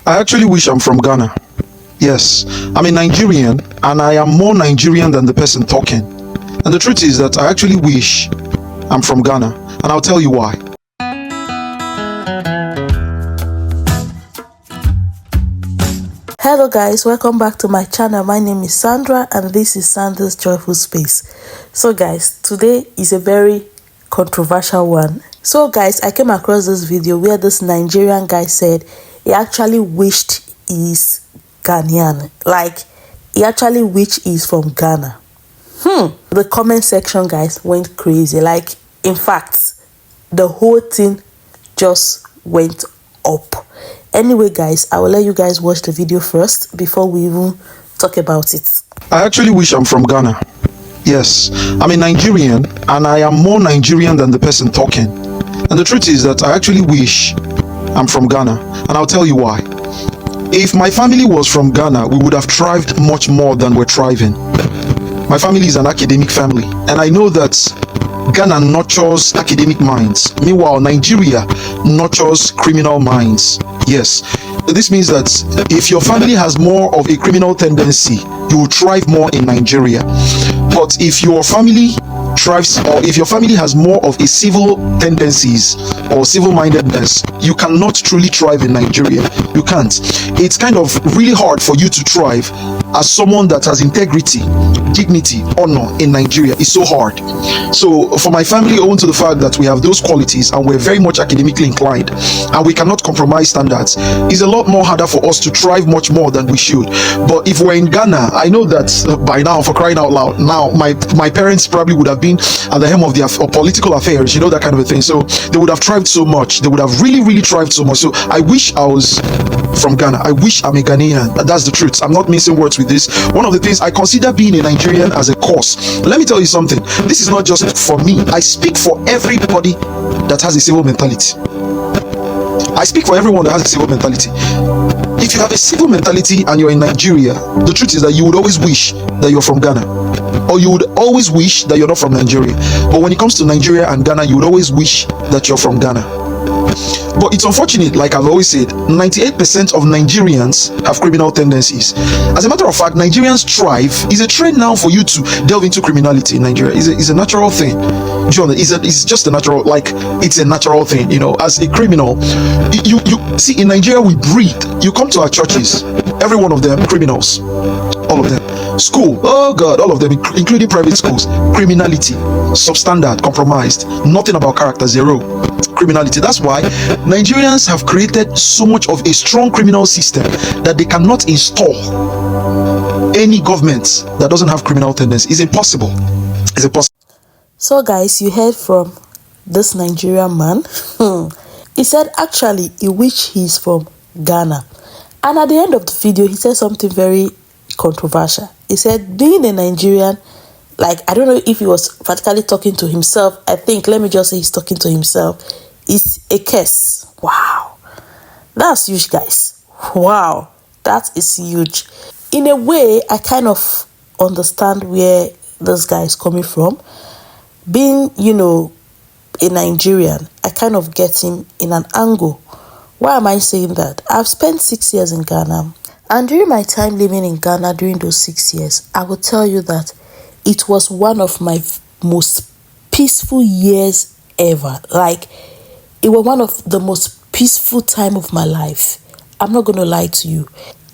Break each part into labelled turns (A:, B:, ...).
A: I actually wish I'm from Ghana. Yes, I'm a Nigerian and I am more Nigerian than the person talking. And the truth is that I actually wish I'm from Ghana, and I'll tell you why.
B: Hello guys, welcome back to my channel. My name is Sandra and this is Sandie's Joyful Space. So guys, today is a very controversial one. So guys, I came across this video where this Nigerian guy said he actually wished he's Ghanaian. Like, he actually wished he's from Ghana. The comment section, guys, went crazy. Like, in fact, the whole thing just went up. Anyway guys, I will let you guys watch the video first before we even talk about it.
A: I actually wish I'm from Ghana. Yes, I'm a Nigerian and I am more Nigerian than the person talking. And the truth is that I actually wish I'm from Ghana, and I'll tell you why. If my family was from Ghana, we would have thrived much more than we're thriving. My family is an academic family, and I know that Ghana nurtures academic minds. Meanwhile, Nigeria nurtures criminal minds. Yes, this means that if your family has more of a criminal tendency, you will thrive more in Nigeria. But if your family thrives, or if your family has more of a civil tendencies or civil mindedness, you cannot truly thrive in Nigeria. You can't. It's kind of really hard for you to thrive as someone that has integrity, dignity, honor in Nigeria. It's so hard. So for my family, owing to the fact that we have those qualities and we're very much academically inclined and we cannot compromise standards, it's a lot more harder for us to thrive much more than we should. But if we're in Ghana, I know that by now, for crying out loud, now my parents probably would have been at the helm of their political affairs, you know, that kind of a thing. So they would have thrived so much. They would have really thrived so much. So I wish I was from Ghana. I wish I'm a Ghanaian. That's the truth. I'm not mincing words with this. One of the things, I consider being a Nigerian as a cause. Let me tell you something. This is not just for me. I speak for everybody that has a civil mentality. I speak for everyone that has a civil mentality. If you have a civil mentality and you're in Nigeria, the truth is that you would always wish that you're from Ghana, or you would always wish that you're not from Nigeria. But when it comes to Nigeria and Ghana, you would always wish that you're from Ghana. But it's unfortunate, like I've always said, 98% of Nigerians have criminal tendencies. As a matter of fact, Nigerians thrive. It's a trend now for you to delve into criminality in Nigeria. It's a natural thing. It's just a natural, like, it's a natural thing, you know. As a criminal, you see, in Nigeria we breed. You come to our churches, every one of them criminals, all of them. School, oh god, all of them, including private schools. Criminality, substandard, compromised, nothing about character, zero. Criminality. That's why Nigerians have created so much of a strong criminal system that they cannot install any government that doesn't have criminal tendencies. It's impossible. It's impossible.
B: So guys, you heard from this Nigerian man. He said actually he wished he's from Ghana. And at the end of the video, he said something very controversial. He said being a Nigerian, like, I don't know if he was practically talking to himself. I think, let me just say he's talking to himself. It's a curse. Wow. That's huge, guys. Wow. That is huge. In a way, I kind of understand where this guy is coming from. Being, you know, a Nigerian, I kind of get him in an angle. Why am I saying that? I've spent 6 years in Ghana. And during my time living in Ghana, during those 6 years, I will tell you that it was one of my most peaceful years ever. Like, it was one of the most peaceful time of my life. I'm not going to lie to you.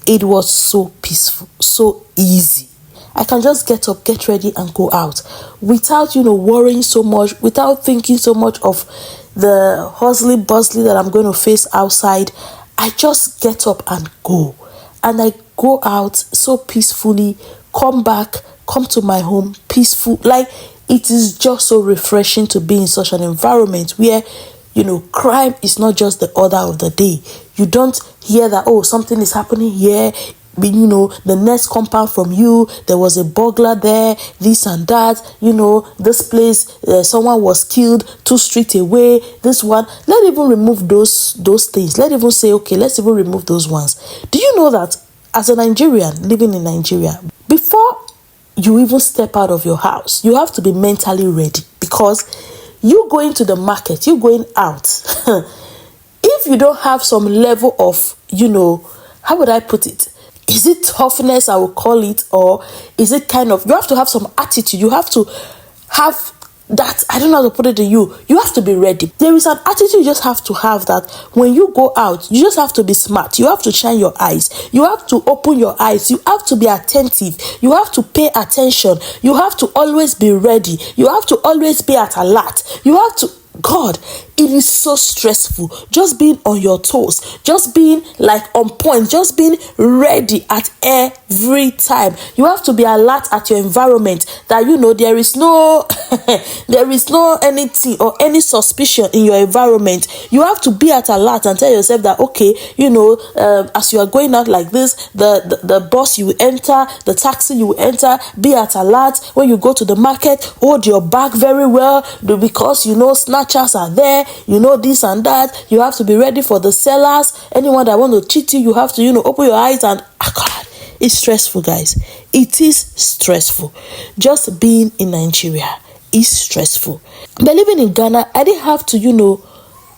B: It was so peaceful, so easy. I can just get up, get ready and go out without, you know, worrying so much, without thinking so much of the hustling, bustling that I'm going to face outside. I just get up and go. And I go out so peacefully, come back, come to my home peaceful. Like, it is just so refreshing to be in such an environment where, you know, crime is not just the order of the day. You don't hear that, oh, something is happening here, you know, the next compound from you, there was a burglar there, this and that, you know, this place, someone was killed 2 streets away, this one. Let's even remove those things. Let's even say, okay, let's even remove those ones. Do you know that as a Nigerian living in Nigeria, before you even step out of your house, you have to be mentally ready, because you going to the market, you going out, if you don't have some level of, you know, how would I put it? Is it toughness, I will call it, or is it kind of, you have to have some attitude. You have to have that, I don't know how to put it to you. You have to be ready. There is an attitude you just have to have, that when you go out, you just have to be smart. You have to shine your eyes. You have to open your eyes. You have to be attentive. You have to pay attention. You have to always be ready. You have to always be at alert. You have to, God, it is so stressful just being on your toes, just being like on point, just being ready at every time. You have to be alert at your environment, that there is no there is no anything or any suspicion in your environment. You have to be at alert and tell yourself that, okay, as you are going out like this, the bus you will enter, the taxi you will enter, be at alert. When you go to the market, hold your bag very well, because snatchers are there, this and that. You have to be ready for the sellers. Anyone that want to cheat you, you have to open your eyes. And God, it's stressful, guys. It is stressful. Just being in Nigeria is stressful. But living in Ghana, I didn't have to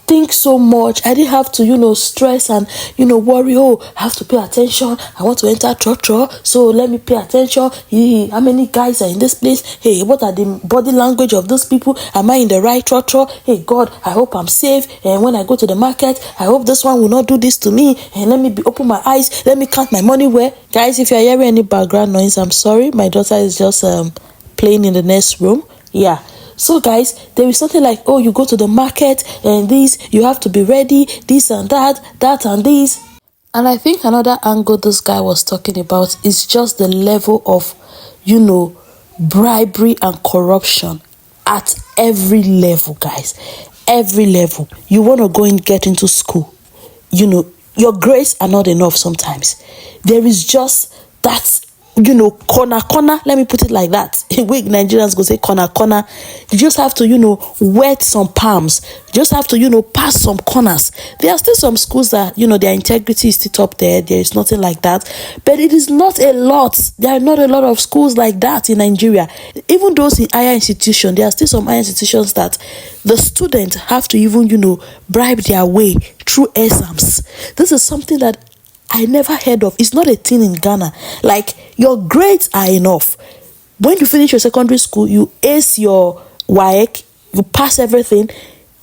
B: think so much. I didn't have to stress and worry. Oh, I have to pay attention. I want to enter church, so let me pay attention. Hey, how many guys are in this place? Hey, what are the body language of those people? Am I in the right church? Hey, God, I hope I'm safe. And when I go to the market, I hope this one will not do this to me. And let me open my eyes. Let me count my money. Where, guys, if you're hearing any background noise, I'm sorry. My daughter is just playing in the next room. Yeah. So guys, there is something like, oh, you go to the market and this, you have to be ready, this and that and this. And I think another angle this guy was talking about is just the level of, bribery and corruption at every level, guys. Every level. You want to go and get into school. Your grades are not enough sometimes. There is just that corner, let me put it like that. We Nigerians go say corner. You just have to, wet some palms. You just have to, pass some corners. There are still some schools that, their integrity is still up there. There is nothing like that. But it is not a lot. There are not a lot of schools like that in Nigeria. Even those in higher institutions, there are still some higher institutions that the students have to even, bribe their way through exams. This is something that I never heard of. It's not a thing in Ghana. Like, your grades are enough. When you finish your secondary school, you ace your WAEC, you pass everything,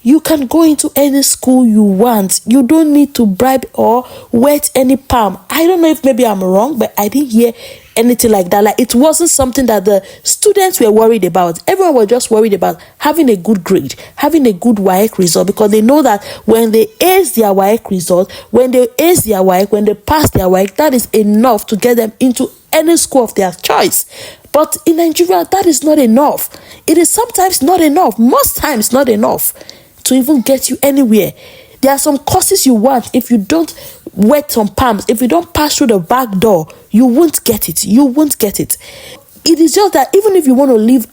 B: you can go into any school you want. You don't need to bribe or wet any palm. I don't know if maybe I'm wrong, but I didn't hear anything like that. Like, it wasn't something that the students were worried about. Everyone was just worried about having a good grade, having a good WAEC result, because they know that when they ace their WAEC result, when they pass their WAEC, that is enough to get them into any school of their choice. But in Nigeria, that is not enough. It is sometimes not enough, most times not enough to even get you anywhere. There are some courses you want. If you don't wet some palms, if you don't pass through the back door, you won't get it. You won't get it. It is just that even if you want to live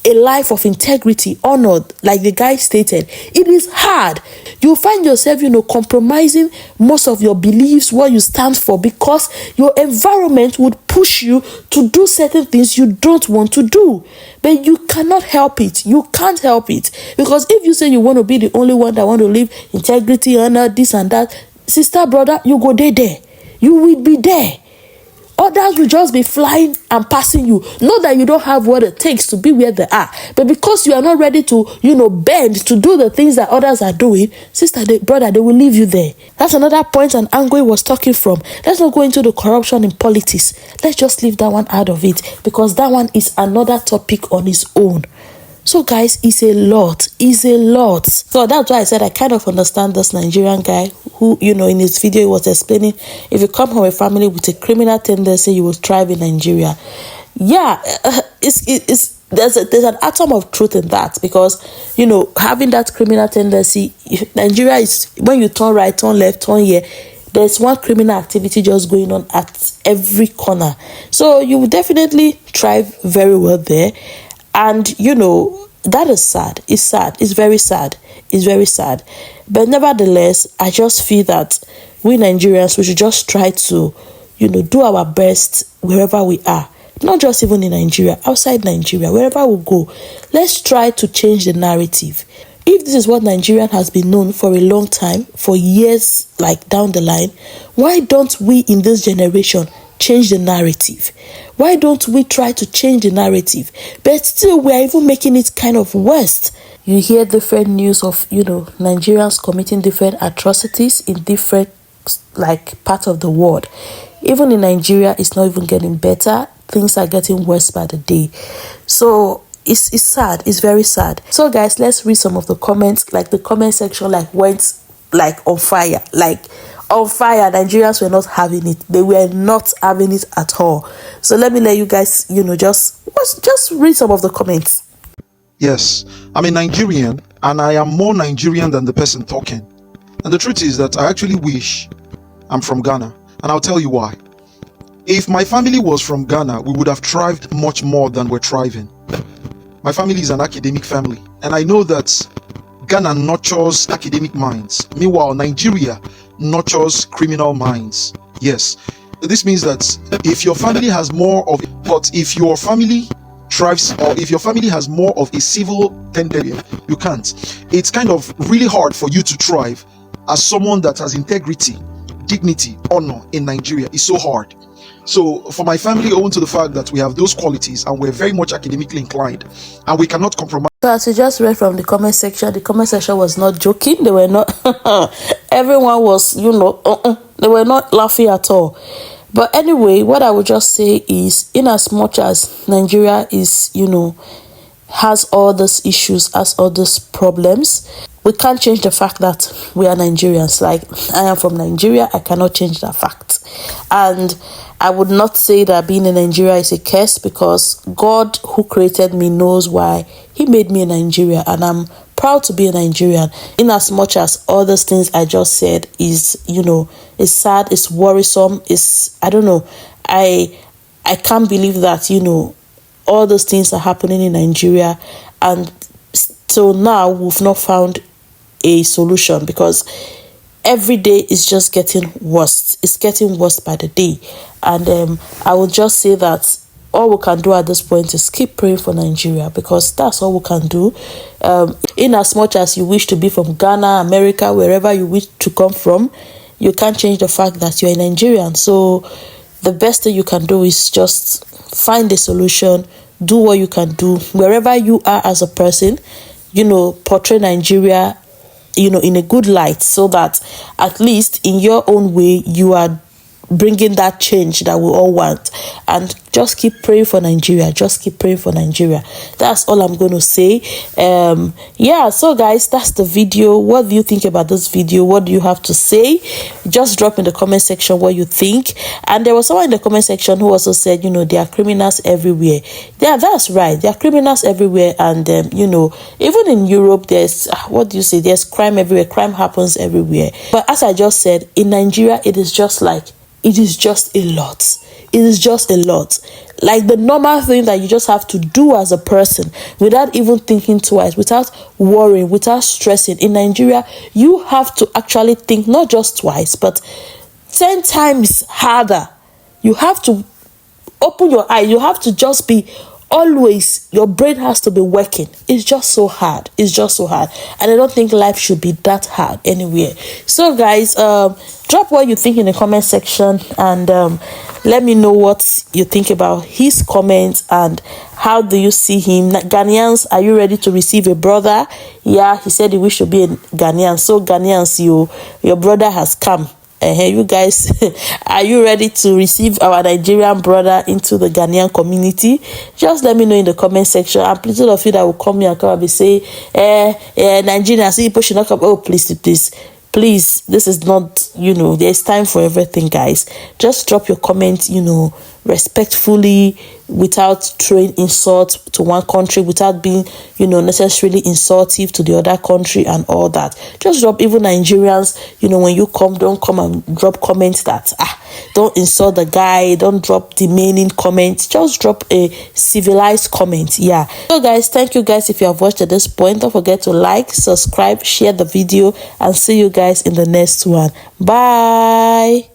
B: a life of integrity, honored, like the guy stated, it is hard. You find yourself, compromising most of your beliefs, what you stand for, because your environment would push you to do certain things you don't want to do. But you cannot help it. You can't help it. Because if you say you want to be the only one that want to live integrity, honor, this and that, sister, brother, you go there. You will be there. Others will just be flying and passing you. Not that you don't have what it takes to be where they are, but because you are not ready to, bend to do the things that others are doing, sister, brother, they will leave you there. That's another point and angle he was talking from. Let's not go into the corruption in politics. Let's just leave that one out of it, because that one is another topic on its own. So guys, it's a lot. So that's why I said I kind of understand this Nigerian guy who, in his video he was explaining, if you come from a family with a criminal tendency, you will thrive in Nigeria. Yeah, there's an atom of truth in that, because, having that criminal tendency, Nigeria is, when you turn right, turn left, turn here, there's one criminal activity just going on at every corner. So you will definitely thrive very well there. And, that is sad. It's sad. It's very sad. But nevertheless, I just feel that we Nigerians, we should just try to, do our best wherever we are. Not just even in Nigeria, outside Nigeria, wherever we go. Let's try to change the narrative. If this is what Nigerian has been known for a long time, for years, like down the line, why don't we in this generation change the narrative? Why don't we try to change the narrative? But still, we are even making it kind of worse. You hear different news of, Nigerians committing different atrocities in different, like, parts of the world. Even in Nigeria, it's not even getting better. Things are getting worse by the day. So it's sad. It's very sad. So guys, let's read some of the comments. Like, the comment section went on fire. On fire. Nigerians were not having it. They were not having it at all. So let me let you guys, just read some of the comments.
A: Yes, I'm a Nigerian, and I am more Nigerian than the person talking. And the truth is that I actually wish I'm from Ghana, and I'll tell you why. If my family was from Ghana, we would have thrived much more than we're thriving. My family is an academic family, and I know that Ghana nurtures academic minds. Meanwhile, Nigeria nurtures criminal minds. Yes, this means that if your family has more of, but if your family thrives, or if your family has more of a civil tendency, you can't. It's kind of really hard for you to thrive as someone that has integrity, dignity, honor in Nigeria. It's so hard. So for my family, owing to the fact that we have those qualities and we're very much academically inclined and we cannot compromise.
B: So as you just read from the comment section was not joking. They were not, everyone was, they were not laughing at all. But anyway, what I would just say is, in as much as Nigeria is, has all these issues, has all these problems, we can't change the fact that we are Nigerians. Like, I am from Nigeria, I cannot change that fact. And I would not say that being in Nigeria is a curse, because God who created me knows why he made me a Nigerian, and I'm proud to be a Nigerian. In as much as all those things I just said is, is sad, it's worrisome, it's, I don't know, I can't believe that, all those things are happening in Nigeria, and till now we've not found a solution, because every day is just getting worse. It's getting worse by the day. And I would just say that all we can do at this point is keep praying for Nigeria, because that's all we can do. In as much as you wish to be from Ghana, America, wherever you wish to come from, you can't change the fact that you're a Nigerian. So the best thing you can do is just find a solution, do what you can do wherever you are as a person, portray Nigeria, in a good light, so that at least in your own way you are bringing that change that we all want. And just keep praying for Nigeria. Just keep praying for Nigeria. That's all I'm going to say. Yeah, so guys, that's the video. What do you think about this video? What do you have to say? Just drop in the comment section what you think. And there was someone in the comment section who also said, there are criminals everywhere. Yeah, that's right. There are criminals everywhere. And even in Europe, there's there's crime everywhere. Crime happens everywhere. But as I just said, in Nigeria, it is just a lot. It is just a lot. Like the normal thing that you just have to do as a person without even thinking twice, without worrying, without stressing. In Nigeria, you have to actually think not just twice, but 10 times harder. You have to open your eye. You have to just be always, your brain has to be working. It's just so hard. It's just so hard. And I don't think life should be that hard anywhere. So guys, drop what you think in the comment section, and let me know what you think about his comments and how do you see him. Ghanaians, are you ready to receive a brother? Yeah, he said he wished to be a Ghanaian. So Ghanaians, your brother has come. You guys, are you ready to receive our Nigerian brother into the Ghanaian community? Just let me know in the comment section. And please, all of you that will come here and come and say, Nigerians, people should not come. Oh, please, this is not, there's time for everything, guys. Just drop your comment, respectfully, without throwing insult to one country, without being, necessarily insultive to the other country and all that. Just drop, even Nigerians, when you come, don't come and drop comments that, don't insult the guy, don't drop demeaning comments, just drop a civilized comment. Yeah. So guys, thank you guys if you have watched at this point. Don't forget to like, subscribe, share the video, and see you guys in the next one. Bye.